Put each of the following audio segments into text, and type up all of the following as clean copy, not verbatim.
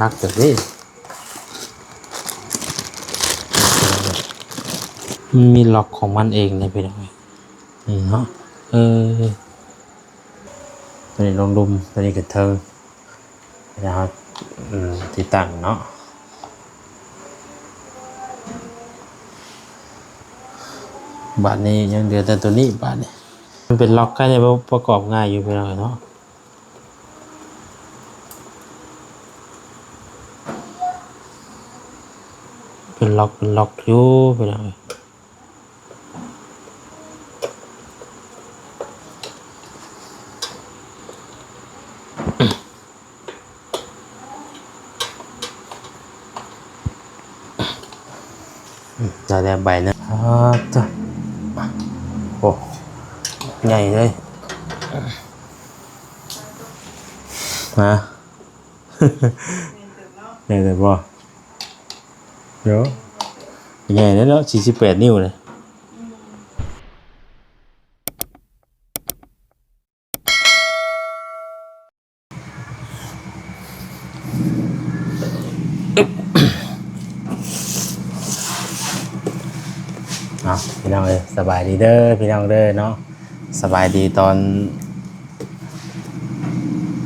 นักแบบนี้มันมีล็อกของมันเองเลยพี่น้องนี่เนาะตัวนี้ลงดุมตัวนี้กระเทิงนะครับติดตั้งเนาะบาทนี้ยังเดือแต่ตัวนี้บาทนี้มันเป็นล็อกก็จะประกอบง่ายอยู่พี่น้องเนาะเป็นล็อกอยู่พี่น้องจะได้ใบนะจ้ะโอ้ใหญ่เลยมาใหญ่เลยบ่เดี๋ยวใหญ่แล้ว48 นิ้วเลยพี่น้องเลยสบายดีเด้อพี่น้องเด้อเนาะสบายดีตอน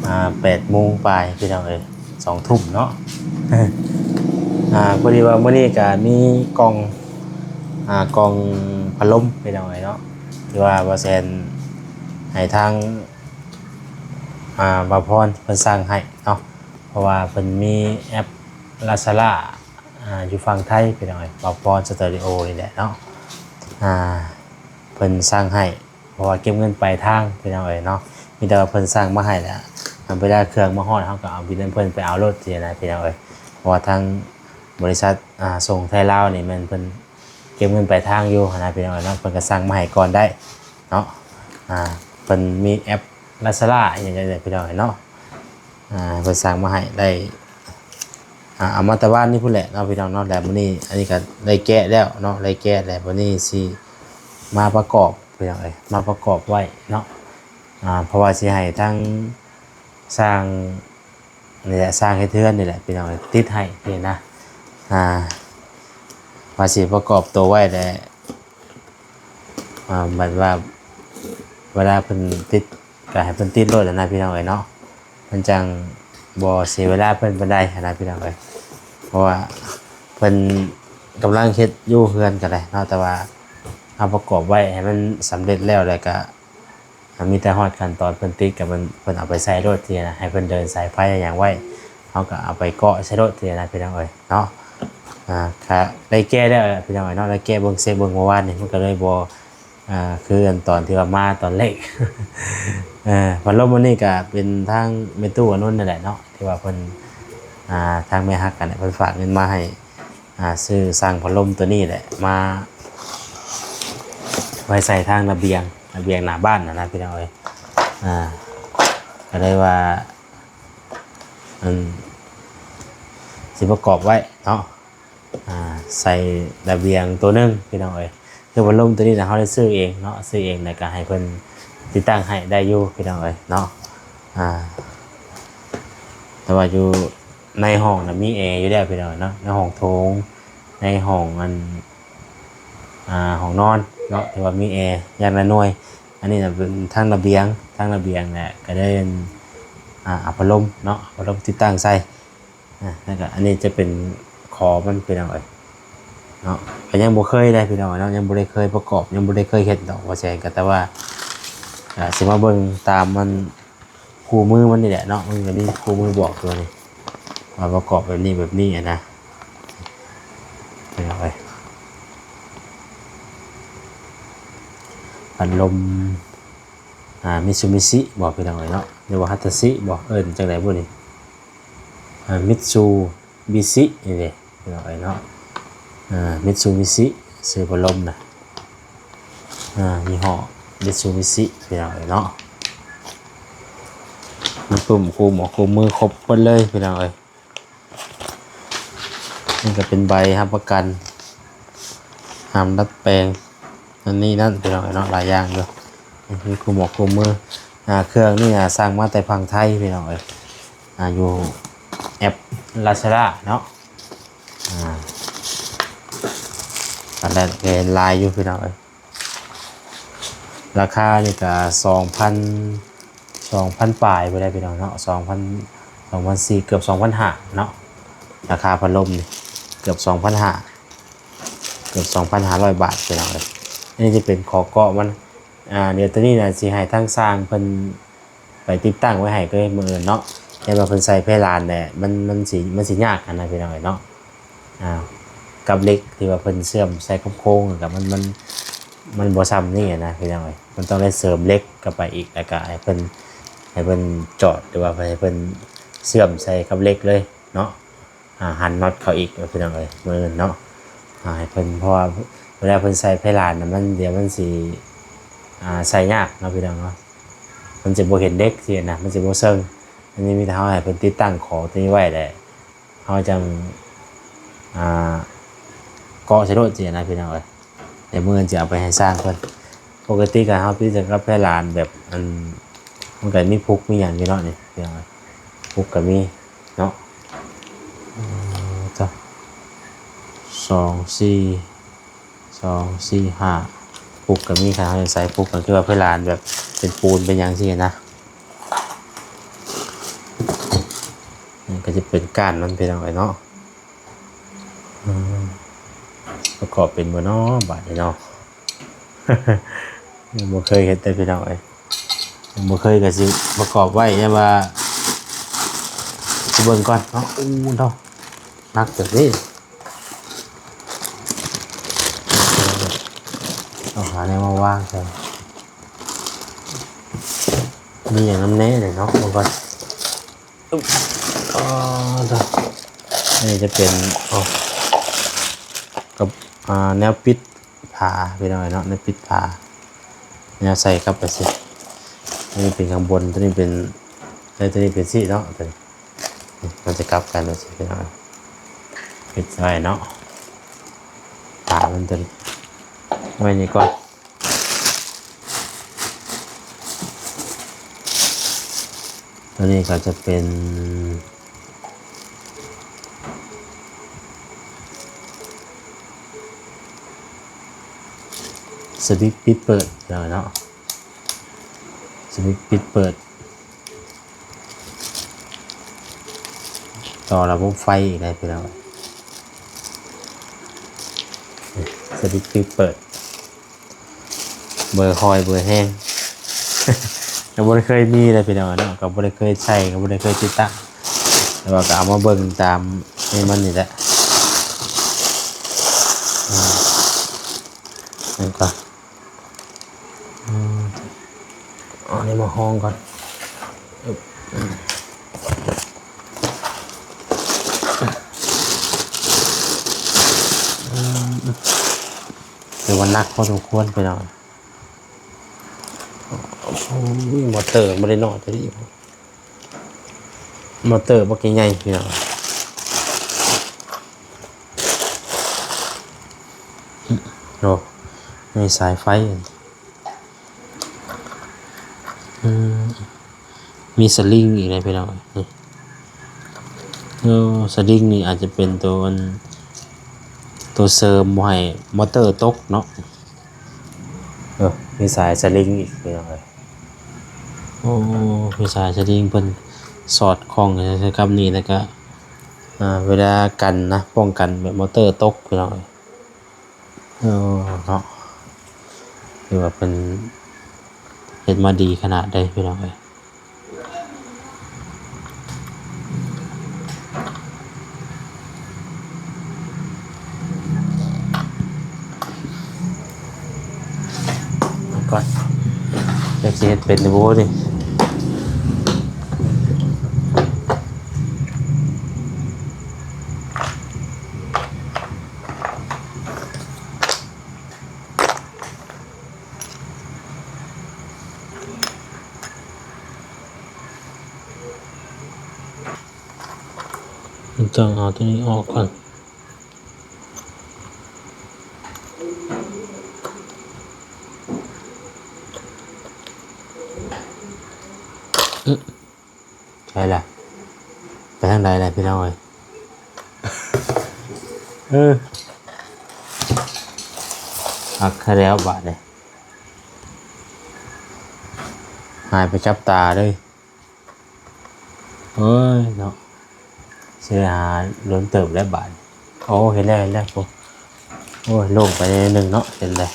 8 โมงปลายพี่น้องเลย2 ทุ่มเนาะพอดีว่าเมื่อนี้ก็มีกล่องพัดลมพี่น้องเลยเนาะที่ว่าบาแซนให้ทางบาพรเพิ่นสร้างให้เนาะเพราะว่าเพิ่นมีแอปลาซาร่าอยู่ฝั่งไทยพี่น้องเอ้ยบาพรสตูดิโอนี่แหละเนาะเพิ่นสร้างให้เพราะว่าเก็บเงินปลายทางพี่น้องเอ้ยเนาะมีแต่ว่าเพิ่นสร้างมาให้แล้วไปได้เครื่องมาฮอดเฮาก็เอาบิลเพิ่นไปเอารถสินะพี่น้องเอ้ยเพราะว่าทางบริษัทส่งไทยลาวนี่มันเพิ่นเก็บเงินปลายทางอยู่นะพี่น้องเอ้ยเนาะเพิ่นก็สร้างมาให้ก่อนได้เนาะเพิ่นมีแอปลาซาร่าอย่างเงี้ยพี่น้องเนาะเพิ่นสร้างมาให้ได้เอามาแต่บ้านนี่พุ่นแหละเนาะพี่น้องเนาะแล้วมื้อนี้อันนี้ก็ได้แกะแล้วเนาะได้แกะแล้วมื้อนี้สิมาประกอบพี่น้องเอ้ยมาประกอบไว้เนาะเพราะว่าสิให้ทั้งสร้างนี่แหละสร้างให้เทือนนี่แหละพี่น้องเอ้ยติดให้นี่นะว่าสิประกอบตัวไว้ได้หมายว่าเวลาเพิ่นติดก็ให้เพิ่นติดรถนะพี่น้องเอ้ยเนาะมันจังบ่เสียเวลาเพิ่นปานใดนะพี่น้องเอ้ยเพราะว่าเพิ่นกำลังเฮ็ดอยู่เฮือนก็ได้เนาะแต่ว่าเอาประกอบไว้ให้มันสำเร็จแล้วก็มีแต่ฮอดขั้นตอนเพิ่นติดกับเพิ่นเอาไปใส่รถทีนะให้เพิ่นเดินสายไฟอย่างไว้เฮาก็เอาไปเกาะใส่รถทีนะพี่น้องเอ้ยเนาะค่ะได้แก้แล้วพี่น้องเอ้ยเนาะได้แก้เบิ่งเบิ่งเมื่อวานนี่มันก็เลยบ่คืออันตอนที่ว่ามาตอนเล็กพัดลมวันนี้ก็เป็นทางเมตู้อนุ่นนั่นแหละเนาะที่ว่าเพิ่นทางแม่ฮักกันเพิ่นฝากเงินมาให้ซื้อสร้างพัดลมตัวนี้แหละมาไว้ใส่ทางระเบียงหน้าบ้านนะพี่น้องเอ้ยก็เลยว่าสิประกอบไว้เนาะใส่ระเบียงตัวนึงพี่น้องเอ้ยคือพัดลมตัวนี้นะเขาได้ซื้อเองเนาะซื้อเองแล้วก็ให้เพิ่นติดตั้งให้ได้อยู่พี่น้องเอ้ยเนาะแต่ว่าอยู่ในห้องนะมีแอร์อยู่แล้วพี่น้องเนาะในห้องโถงในห้องห้องนอนเนาะที่ว่ามีแอร์อย่างละหน่วยอันนี้นะเป็นทางระเบียงเนี่ยก็ได้พัดลมเนาะพัดลมติดตั้งใส่แล้วก็อันนี้จะเป็นคอมันพี่น้องเอ้ยเนาะก็ยังบ่เคยได้พี่น้องเนาะยังบ่ได้เคยประกอบยังบ่ได้เคยเฮ็ดดอกว่าแซงก็แต่ว่าสิมาเบิ่งตามมันคู่มือมันนี่แหละเนาะมันก็มีคู่มือบอกตัวนี้มาประกอบแบบนี้นะเอาไปพัดลมมิตซูบิชิบอกพี่น้องเลยเนาะเรียกว่าฮัตซิบอกจังได๋บ่นี่มิตซูบิชินี่เด้พี่น้องเลยเนาะมิตซูบิชิซื้อพัดลมนะยี่ห้อมิตซูบิชิพี่น้องเลยเนาะมีปุ่มคู่มือครบหมดเลยพี่น้องเอ้ยนี่ก็เป็นใบรับประกันห้ามดัดแปลงนั่นพี่น้องเอ้ยเนาะหลายอย่างอยู่มีคู่มือเครื่องนี่สร้างมาแต่พังไทยพี่น้องเอ้ยอยู่แอป ลาซาด้าเนาะอันนั้นเป็นลายอยู่พี่น้องเอ้ยราคานี่ก็2,000ปลายไปได้พี่น้องเนาะ2,400เกือบ2,500เนาะราคาพัดลมนี่เกือบ2,500เกือบ2,500 บาทพี่น้องเอ้ยอันนี้จะเป็นขอเกาะมันเดี๋ยวตัวนี้นะสิให้ทั้งสร้างเพิ่นไปติดตั้งไว้ให้ก็มื้ออื่นเนาะแต่ว่าเพิ่นใส่เพดานเนี่ยมันสิยากกันนะพี่น้องเอ้ยเนาะกับเหล็กที่ว่าเพิ่นเชื่อมใส่กับโครงกับมันบ่ซ้ำนี่นะพี่น้องเอ้ยมันต้องได้เสริมเหล็กเข้าไปอีกแล้วก็ให้เพิ่นจอดหรือว่าให้เพิ่นเชื่อมใส่กับเหล็กเลยเนาะหันน็อตเข้าอีกพี่น้องเอ้ยมื้ออื่นเนาะให้เพิ่นเพราะว่าเวลาเพิ่นใส่เพดานน่ะมันเดี๋ยวมันสิใส่ยากเนาะพี่น้องเนาะมันจะบ่เห็นเด็กสินะมันสิบ่เซิงอันนี้มีแต่เฮาให้เพิ่นติดตั้งของตัวนี้ไว้ได้เฮาจังเกาะใส่รถสินะพี่น้องเอ้ยเดี๋ยวมื้อนี้จะเอาไปให้สร้างเพิ่นปกติก็เฮาพี่จะกับเพดานแบบมันก็มีพุกมีหยังอยู่เนาะนี่พี่น้องเอ้ยพุกก็มีเนาะจ้ะ2 4 ปุกกับมีขนาดใส่ปุกกันคือว่าเพลานแบบเป็นปูนเป็นอย่างที่นะนี่ก็จะเป็นก้านมันเป็นอะไรเนาะประกอบเป็นบ่เนาะบาดเนาะบ่เคยเห็นแต่พี่น้องเอ้ยบ่เคยก็สิประกอบไว้เนี่ยว่าสิเบิ่งก่อนเนาะอู้เนาะนักจังนี้เอาหาแนวมาว่างใช่มีอย่างน้ำแน่เลยเนาะมันก่อนนี่จะเป็นกับแนวปิดผาไปหน่อยเนาะแนวปิดผาแนวใส่ครับไปสินี่เป็นข้างบนตัวนี้เป็นสีเนาะตัวนี้มันจะกลับกันเลยสิไปหน่อยปิดไว้เนาะผามันจะไว้นี่ก่อนตัวนี้ก็จะเป็นสวิตช์ปิดเปิดเนาะสวิตช์ปิดเปิดต่อระบบไฟอีกได้ไปแล้วสวิตช์ปิดเปิดเบอร์คอยเบอร์แห้งก็บ่ได้เคยมีเลยพี่น้องเนาะก็บ่ได้เคยใช้ก็บ่ได้เคยติดตั้งแต่ว่าก็เอามาเบิ่งตามนี่มันนี่แหละนี่ก็เอานี่มาห้องก่อนเดี๋ยววันนักพอสมควรไปหน่อยมอเตอร์ไม่ได้นอนตัวนี้มอเตอร์บ่กี่ใหญ่พี่น้องโอ้มีสายไฟมีสลิงอีกนะพี่น้องนี่สลิงนี่อาจจะเป็นตัวเสริมให้มอเตอร์ตกเนาะมีสายสลิงอีกพี่น้องเลยมีสายสลิงเป็นสอดคล้องใช้กับนี่แล้วก็เวลากันนะป้องกันแบบมอเตอร์ตกพี่น้องเลยเนาะคือว่าเป็นเห็นมาดีขนาดใดพี่น้องเลยก่อนเด็กเฮ็ดเป็นโว้ดิต้องเอาตัวนี้ออกก่อนใช่แหละไปทางใดเลยพี่น้องเอ้ย เออหักแค่แล้วบาดเลยหายไปจับตาเลยเอ้ยเนาะเสียหาล้นเติบแล้วบาดโอ้เห็นแล้วเห็นแล้วปุ๊โอ้ยโล่งไปนิดนึงเนาะเห็นเลย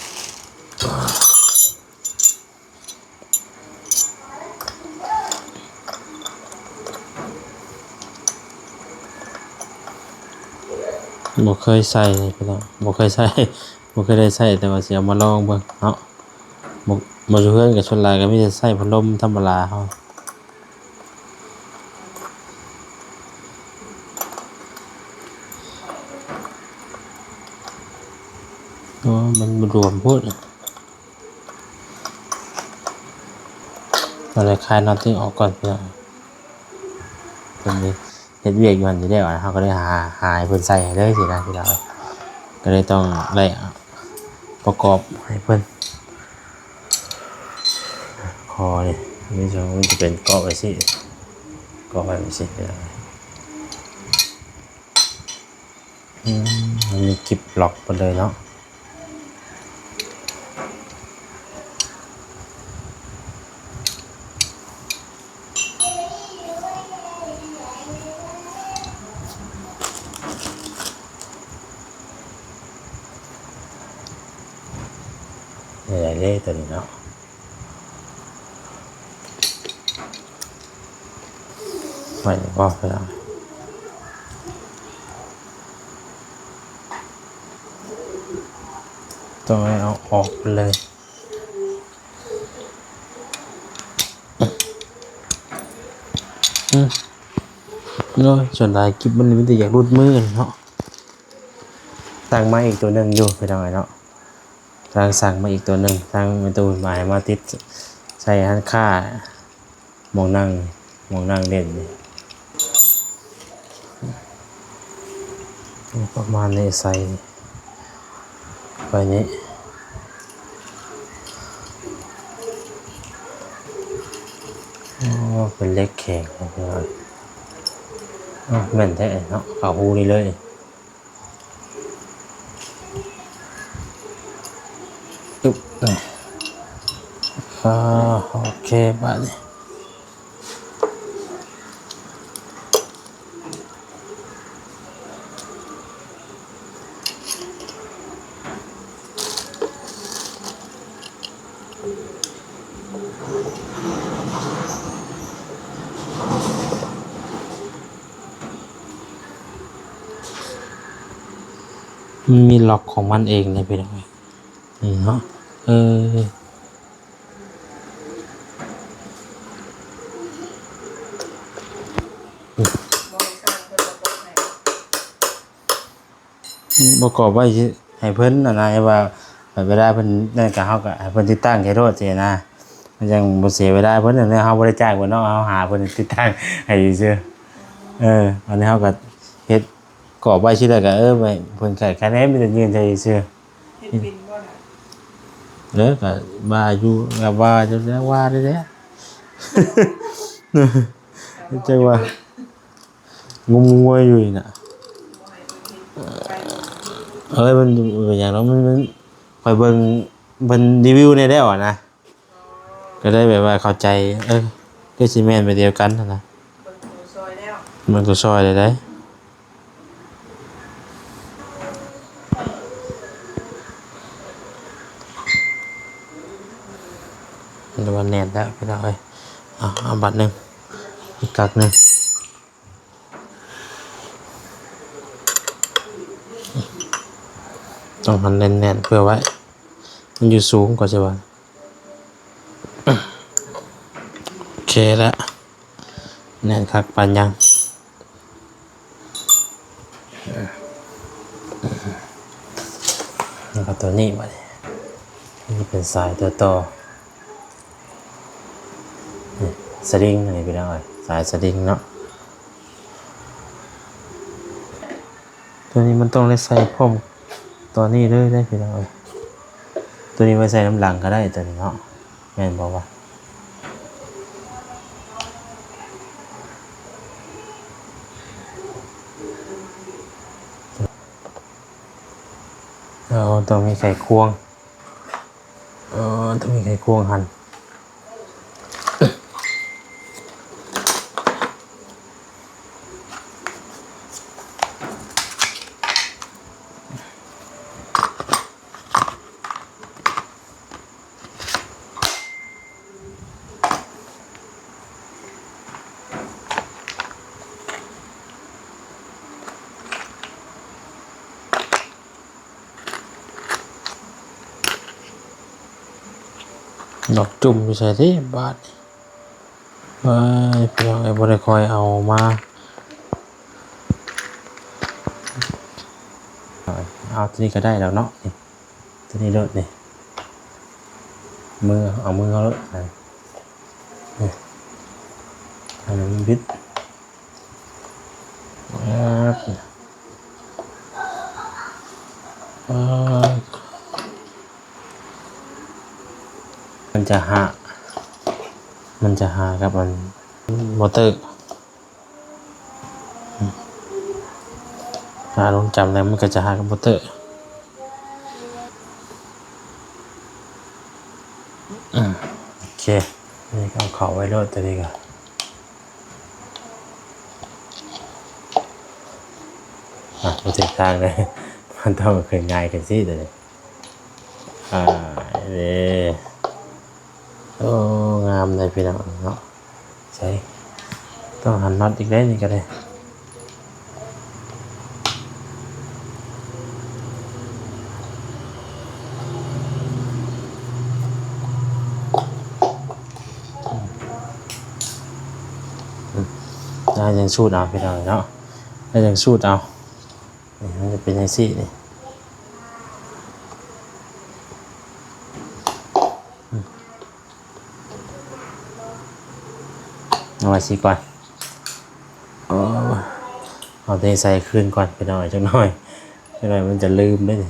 บ่เคยใส่พี่น้องบ่เคยใส่บ่เคยได้ใส่แต่ว่าสิเอามาลองเบิ่งเนาะบ่บ่อยู่เฮือนกับชนหลายก็มีแต่ใช้พัดลมธรรมดาเฮาอ๋อมันบ่รวมโพดก็เลยคลายน็อตที่ออกก่อนพี่น้องเพิ่นนี่เฮ็ดเวียกอยู่หั่นอยู่แล้วเฮาก็เลยหาให้เพิ่นใส่ให้เลยสินะพี่น้องก็เลยต้องได้ประกอบให้เพิ่นคอนี่นี่จะเป็นเกาะไว้สิเกาะไว้สิพี่น้องมันมีกิบล็อกไปเลยเนาะหลายๆเลขตัวนี้เนาะไว้บ่พี่น้องต้องให้เอาออกไปเลยเนาะส่วนหลายคลิปมันมีแต่อยากรูดมือเนาะตั้งมาอีกตัวหนึ่งอยู่ไปทางไหนเนาะทางสั่งมาอีกตัวหนึ่งทางประตูหมายมาติดใส่หันค่ามองนั่งเล่นนี่ประมาณนี้ใส่ไปนี้อ๋อเป็นเล็กแข็งนะครับแม่นแท้เนาะขาหูนี่เลยตึ๊บโอเคบ้านนี้มันมีล็อกของมันเองเลยพี่น้องนี่เนาะเออประกอบไว้ให้เพิ่นนะว่าเวลาเพิ่นนั่นก็เฮาก็ให้เพิ่นติดตั้งให้โทษสินะมันยังบ่เสียเวลาเพิ่นเนี่ยเฮาบ่ได้จ้างเพิ่นเนาะเฮาหาเพิ่นติดตั้งให้ซื่ออันนี้เฮาก็เฮ็ดกรอบไว้ซื่อแล้วก็ไว้เพิ่นก็แค่นั้นมีแต่ยืนใจซื่อเฮ็ดเป็นบ่น่ะก็ว่าอยู่ก็ว่าจะแล้วว่าได้แหละจังว่างมงวยอยู่นี่น่ะ บ่ให้เพิ่นเฮ็ดไปมันเป็นอย่างนั้นมันคอยเบิ่งเบิ่งรีวิวในได้อ่ะนะก็ได้แบบว่าเข้าใจก็สิแม่นไปเดียวกันนั่นนะเบิ่งตัวซอยแล้ว มันก็ซอยได้ได้มันว่าแน่นแล้วพี่น้องเอ้ยเอาบัตรหนึงอีกกักหนึงต้องหันแน่นๆเพื่อไว้มันอยู่สูงกว่าจะว่าโอเคแล้วแน่นคักปานยังแล้วก็ตัวนี้บัดนี้นี่เป็นสายตัวต่อสลิงนี่พี่น้องเอ้ยสายสลิงเนาะตัวนี้มันต้องได้ใส่พร้อมตอนนี้เลยได้พี่น้องเอ้ยตัวนี้ไว้ใส่น้ำหลังก็ได้ตัวนี้เนาะแม่นบอกว่า ต้องมีไข่ควงต้องมีไข่ควงหั่นดอกจุ่มอยู่ใส่ที่บาทเพียงไอ้บริคอยเอามาเอาตัวนี้ก็ได้แล้วเนาะนี่ตัวนี้เลิศนี่มือเอามือเขาเลยอันนี้บิดมันจะหากับมันมอเตอร์ลองจำแล้วมันก็จะหากับมอเตอร์โอเคนี่ก็เอาเขาไว้รถตัวนี้ก่อนมาถึงทางเลยมันต้องเคยง่ายกันสิตัวนี้โอ้งามเลยพี่น้องเนาะใช่ต้องหันน็อตอีกได้นี่ก็ได้ได้ยังสูดเอาพี่น้องเนาะได้ยังสูดเอามันจะเป็นยังซี่นี่เอาไว้สิก่อนเอาตัวใส่คืนก่อนไปหน่อยจังหน่อยมันจะลืมได้ดิ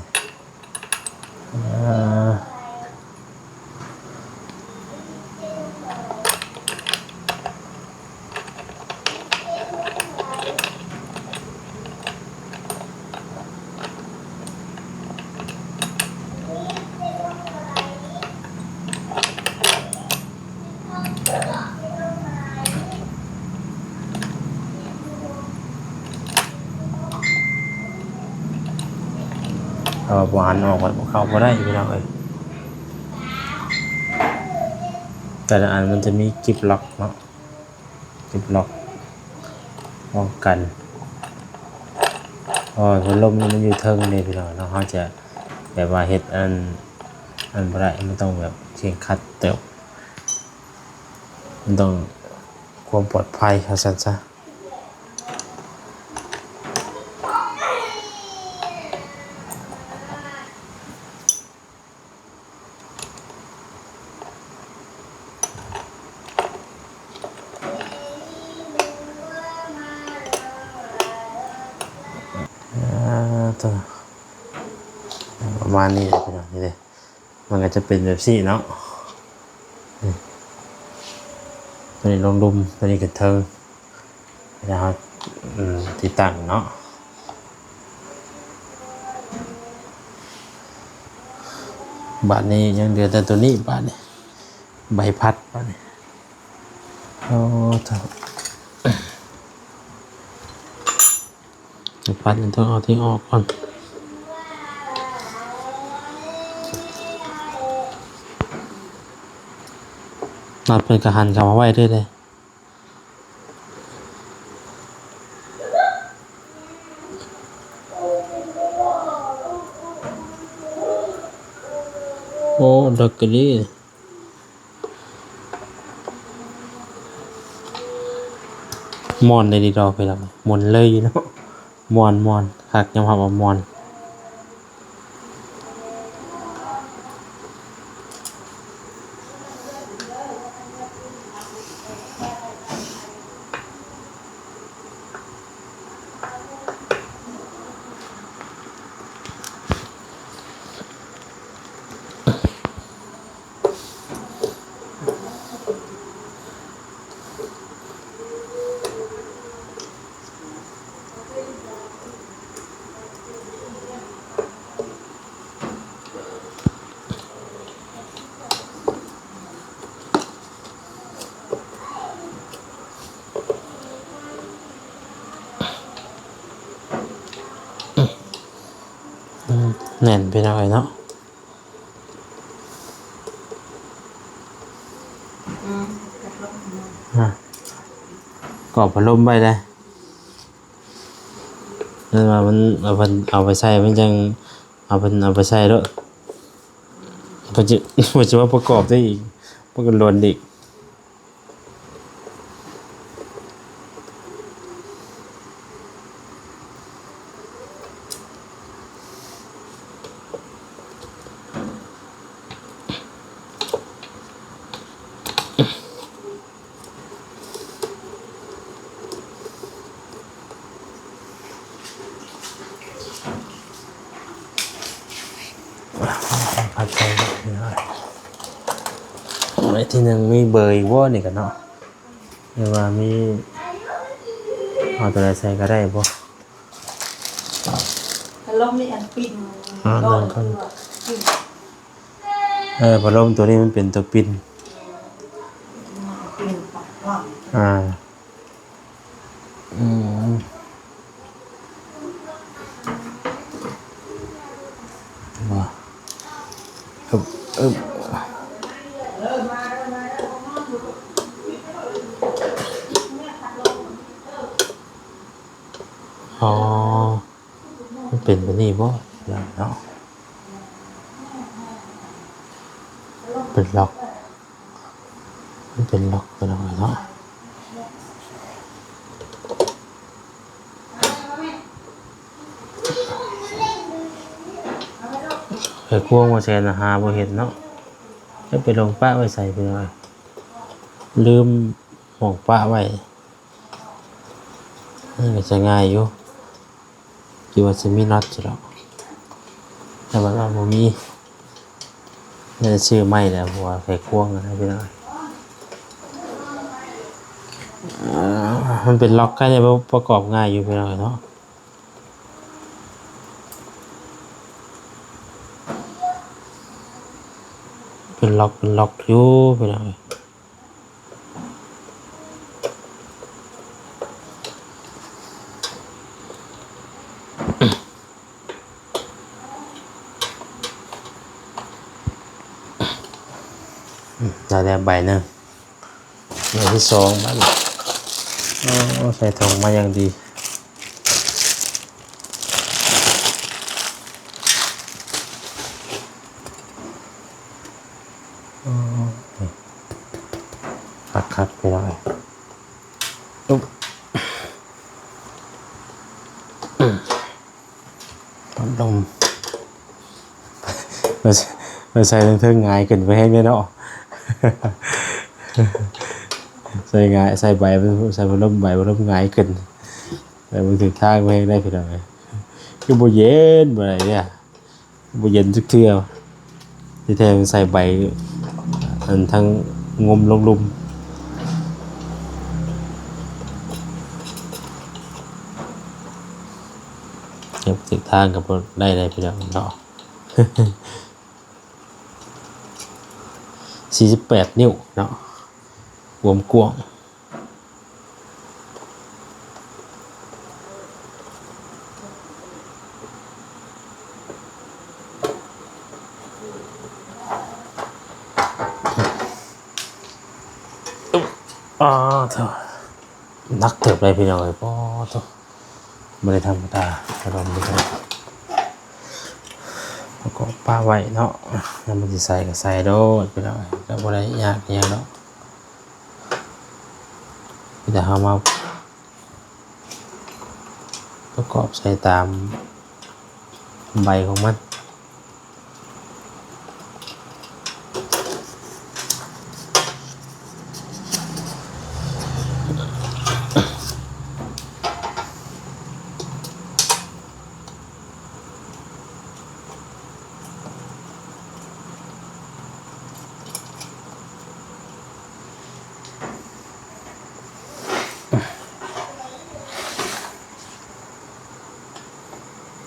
เอาหวานออกแบบเข้าก็ได้พี่น้องเลยแต่ละอันมันจะมีกิบล็อกเนาะกิบล็อกป้องกันพัดลมมันอยู่เทิงนี่พี่น้องเนาะเขาจะแบบว่าเฮ็ดอันบ่ได้มันต้องแบบเข่งคัดเติบมันต้องความปลอดภัยเขาสั่นซะตัวประมาณนี้เลยพี่น้องนี่เลยมันก็จะเป็นแบบซี่เนาะตัวนี้ลงดุมตัวนี้กระเทิงนะครับที่ตั้งเนาะบาทนี้ยังเดือแต่ตัวนี้บาทนี้ใบพัดบาทนี้ใบพัดต้องเอาทิ้งออกก่อนนัดเป็นกระหันกลับมาไว้ด้วยเลยโอ้ดักกะลีมอนเลยดีดอกไปแล้วมอนเลยเนาะมอนหักยังหักว่ามอน แน่นไปหน่อยเนาะ กระทบ กรอบพัดลมไปเลยนั่นว่ามันเอาไปใส่มันจังเอาไปใส่แล้วมันจะมันจะว่าประกอบได้อีกมันก็ล้นอีกผัดไปไอ้ที่หนึ่งมีเบอร์อีกว่านี่กันเนาะเรียกว่ามีเอาตัวไหนใส่ก็ได้บ่ พัดลมนี่อันปิ่น นั่นก็ ปิ่น พัดลมตัวนี้มันเป็นตัวปิน ปิ่นปักว่าง อืมว่าอึบอ๋อมันเป็นแบบนี้บ่เนาะเป็นล็อกมันเป็นล็อกไปแล้วเนาะไอ้ควงมาแซนหาบ่เห็นเนาะจะไปลงป้าไว้ใส่ไปหน่อยลืมหมองป้าไว้นี่ก็จะง่ายอยู่คิดว่าจะมีน็อตจะหรอกแต่ว่าเราบ่มีนี่จะชื่อไม่แหละเพราะว่าไข่ควงอะไรไปหน่อยมันเป็นล็อกใกล้จะประกอบง่ายอยู่ไปหน่อยเนาะเป็นล็อกอยู่ไปหน่อยได้แล้วใบหนึ่งใบที่สองบ้านใส่ถุงมาอย่างดีคัดไปหน่อยอุ๊บปั๊มลมเราใส่เทิงๆง่ายขึ้นไปให้ไม่เนาะใส่ง่ายใส่ใบใส่พัดลมใบพัดลมง่ายขึ้นแต่มันถึงทางไปได้พี่น้องคือบ่เย็นบ่อะไรเนี่ยบ่เย็นทุกเทื่อที่แท้มันใส่ใบอันทั้งงมลงลุมเก็บถึงทางกับได้เลยพี่น้องเนาะ48 นิ้วเนาะรวมกว้างเถอะนักเติบเลยพี่น้องเลยเถอะไม่ได้ธรรมดาอารมณ์ไม่ได้แล้วก็ป้าไว้เนาะแล้วมันจะใส่ก็ใส่โดดพี่น้องแล้วบ่ได้ยากอย่างเนาะแต่เขามาประกอบใส่ตามใบของมัน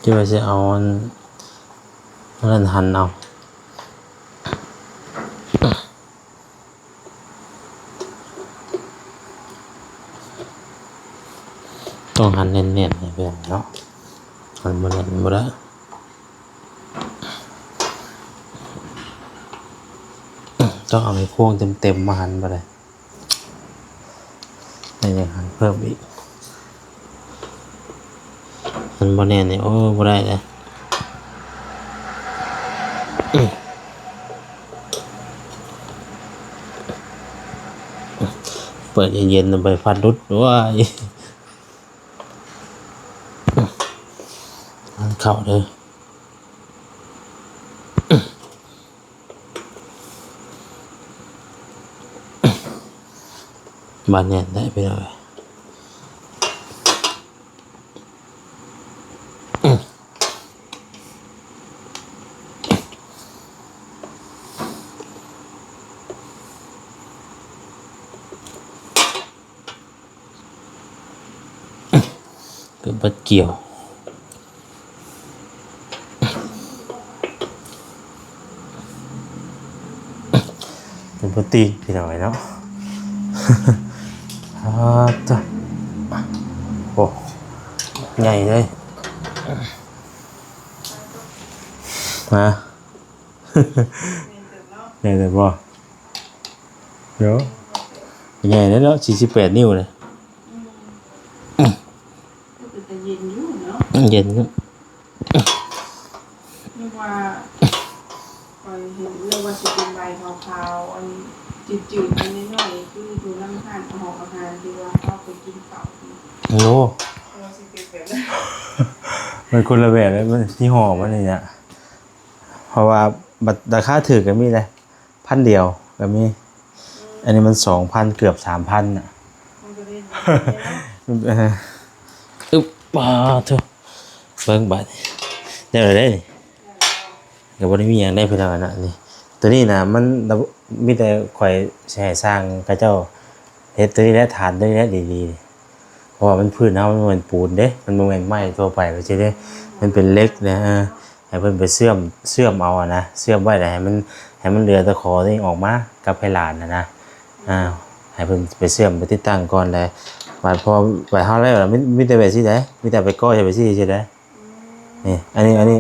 ที่ว่าจะเอาอันหั่นเอาต้องหั่นเน้นๆให้เพื่อนเนาะหั่นบ่เน้นบ่ได้ ต้องเอาไปพ่วงเต็มๆมาหันไปเลยนี่ยังหันเพิ่มอีกมันบ่แน่นี่โอ้บ่ได้เลยเปิดเย็นๆไปฟันรุดด้วยมันเข้าเลยบ้านเนี่ยได้ไปเลยเกือบบัดเกี่ยวเป็นปกติพี่น้อยเนาะจ้ะโอ้ใหญ่เลยมาใหญ่เลยบ่เดี๋ยวใหญ่เลยเนาะ48 นิ้วเลยก็เป็นแต่เย็นอยู่เนาะ เย็นครับ นึกว่าคอยเห็นเรื่องว่าสิเป็นใบขาวๆอันจืดๆอันน้อยๆคืออยู่น้ำทานหอมอาหารที่ว่าเขาไปกินเต่า โอ้ เราสิเป็นแบบนั้น มันคนละแบบเลยมันยี่ห้อมันนี่เนี่ยเพราะว่าบัตรราคาถือกันมีเลย1,000 เดียวก็มีอันนี้มัน2,000เกือบ3,000น่ะ มันก็เลยอึ๊บมาเถอะเบิ่งบัตรได้เลยได้นี่ก็บ่ได้มีหยังได้เพิ่นเอาน่ะนี่ตัวนี้น่ะมันมีแต่ข่อยสิให้สร้างเขาเจ้าเฮ็ดตัวนี้แหละฐานตัวนี้แหละดีๆเพราะว่ามันพื้นเฮามันบ่แม่นปูนเด้มันบ่แม่นไม้ทั่วไปว่าซี่เด้มันเป็นเหล็กนะให้เพิ่นไปเชื่อมเอาอะนะเชื่อมไว้แล้วให้มันเหลือตะขอนี่ออกมากับไผลานนะให้เพิ่นไปเชื่อมไปติดตั้งก่อนแล้วบัดพอไปเฮาแล้วมีแต่แบบซี่ได้มีแต่ไปก่อใช่ไปซี่ใช่ได้นี่อันนี้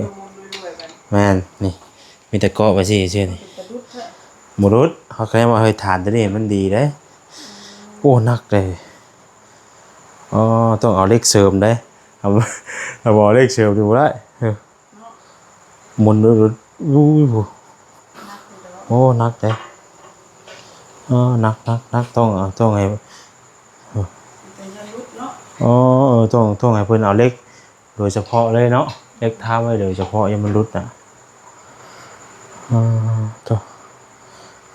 แม่นนี่มีแต่ก่อไปซี่ซื่อนี่หมุรุดเขาเคลมว่าเฮ้ยฐานตัวนี้มันดีเด้โอ้หนักเลยอ๋อต้องเอาเหล็กเสริมเด้เอาบ่เหล็กเสริมดูได้หมุนดูอุ้ยโอ้หนักเลยหนักต้องให้อ๋อต้องให้เพิ่นเอาเหล็กโดยเฉพาะเลยเนาะเหล็กท่าไว้โดยเฉพาะอย่ามันรุดน่ะต้อง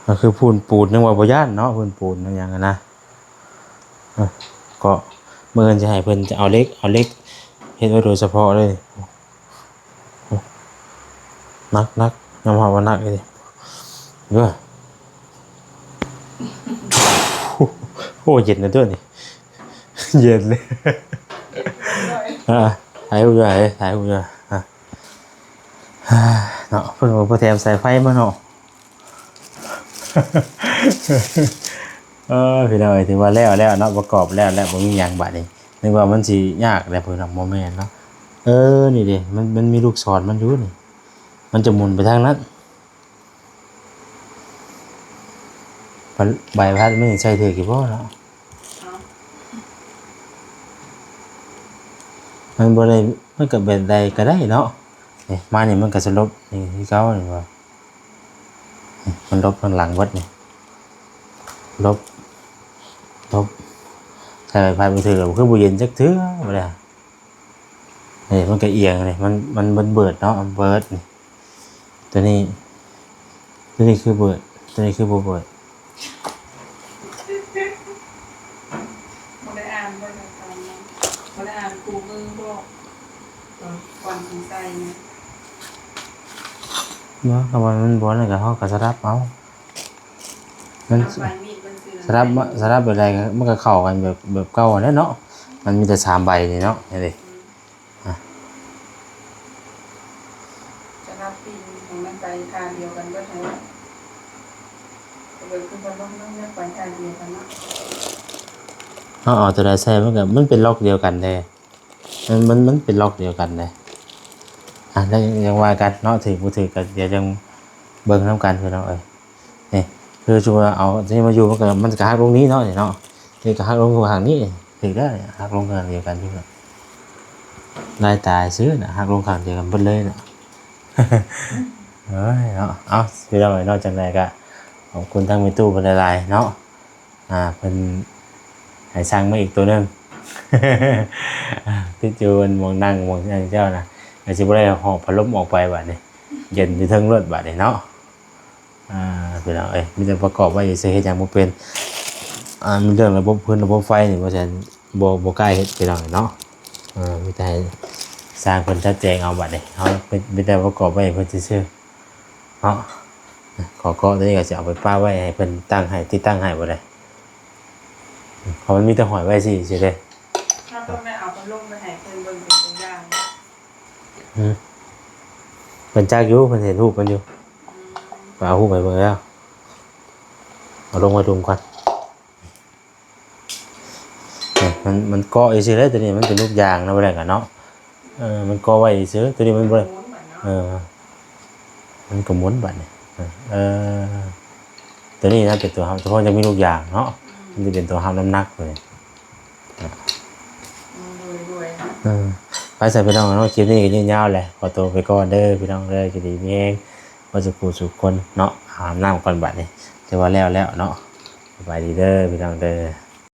ก็คือปูนนึกว่าบ่ย่านเนาะปูนอย่างนั้นนะก็เมื่อจะให้เพิ่นจะเอาเหล็กเฮ็ดไว้โดยเฉพาะเลยนักยอมรับว่านักเลยเด้อโอ้เย็นนะตัวนี้เย็นเลยถ่ายรูปด้วยเนาะเพิ่นบ่แถมสายไฟมาเนาะพี่น้อยถือว่าแล้วเนาะประกอบแล้วบ่มีหยังบัดนี้นึกว่ามันสิยากแต่เพิ่นบ่แม่นเนาะนี่ดิมันมีลูกศรมันอยู่นี่มันจะหมุนไปทางนั้นใบพัดไม่ใช่ถือกี่บ่เนาะมันบ่ได้มันก็แบบใดก็ได้เนาะนี่มานี่มันก็สลบนี่ที่เก่านี่ว่ามันลบข้างหลังวัดนี่ลบใส่ใบพัดมันถือก็คือบ่เย็นจักเทื่อบ่ได้นี่มันก็เอียงนี่มันเบิดเนาะเบิดนี่ตัวนี้คือเบิดตัวนี้คือบ่เบิดบ่ได้อ่านบ่ได้ตอนนั้นบ่ได้อ่านกูมือบอกก่อนสิใส่นะ เนาะถ้าว่ามันบ่นั่นก็เฮาก็สลับเอามันสลับแบบใดก็มันก็เข้ากันแบบเก่าแหละเนาะมันมีแต่3ใบนี่เนาะนี่ดิจะรับปีของมันไปทางเดียวกันก็ใช่เบิดขึ้นบ่ต้องไปทางเดียวกันเนาะเอาตัวใดใส่มันเป็นล็อกเดียวกันแท้มันเป็นล็อกเดียวกันเลยแล้วยังว่ากันเนาะถือบ่ถือก็เดี๋ยวจังเบิ่งนำกันพี่น้องเอ้ยนี่คือ คือชัวาเอาที่มาอยู่มันก็หักลงนี้เนาะเนาะนี่ก็หักลงทางนี้ถึงได้หักลงทางเดียวกันที่แบบลายตายซื้อน่ะหักลงทางเดียวกันเบิดเลยน่ะ เอ้ยเนาะเอาพี่น้องนอกจากนั้นก็ขอบคุณทั้งมีตู้เป็นหลายๆเนาะเป็นให้สร้างมาอีกตัวหนึง ที่จูนมองนั่งมองนั่งเจ้านะไอ้สิบ่ได้หอบพัดลมออกไปบัดนี้เย็นอยู่เทิงรถบัดนี้เนาะพี่น้องมีแต่ประกอบไว้ซื่อเฮ็ดหยังบ่เป็นมีเรื่องระบบพื้นระบบไฟนี่บ่ซั่นบ่กล้าเฮ็ดพี่น้องเนาะมีแต่ให้สร้างเพิ่นชัดแจงเอาบัดนี้เฮามีแต่ประกอบไว้เพิ่นซื่อๆเนาะขอก็ตัวนี้ก็สิเอาไปป้าไว้ให้เพิ่นตั้งให้ที่ตั้งให้บ่ได้เพราะมันมีแต่หอยไว้สิเด้ ถ้าต้องได้เอาพัดลมไปให้เพิ่นเบิ่งเป็นตัวอย่าง เพิ่นจักอยู่เพิ่นเห็นรูปมันอยู่ไปเอารูปไปเบิ่งแล้วเอาลงมาดูก่อนมันเกาะซื่อๆเลยตัวนี้มันเป็นลูกยางนะบ่ได้กันเนาะมันเกาะไว้ซื่อตัวนี้มันบ่ได้มันก็หมุนบัดนี่ตัวนี้นะเป็นตัวห้ามเฉพาะจะมีลูกยางเนาะมันจะเป็นตัวห้ามน้ำหนักเลยไปใส่พี่น้องเนาะคลิปนี้ก็ยืนยาวแหละขอตัวไปก่อนเด้อพี่น้องเด้อจะดีมีเองว่าจะกูสุขคนเนาะอาบน้ำก่อนบัดนี่จะว่าแล้วเนาะสบายดีเด้อพี่น้องเด้อ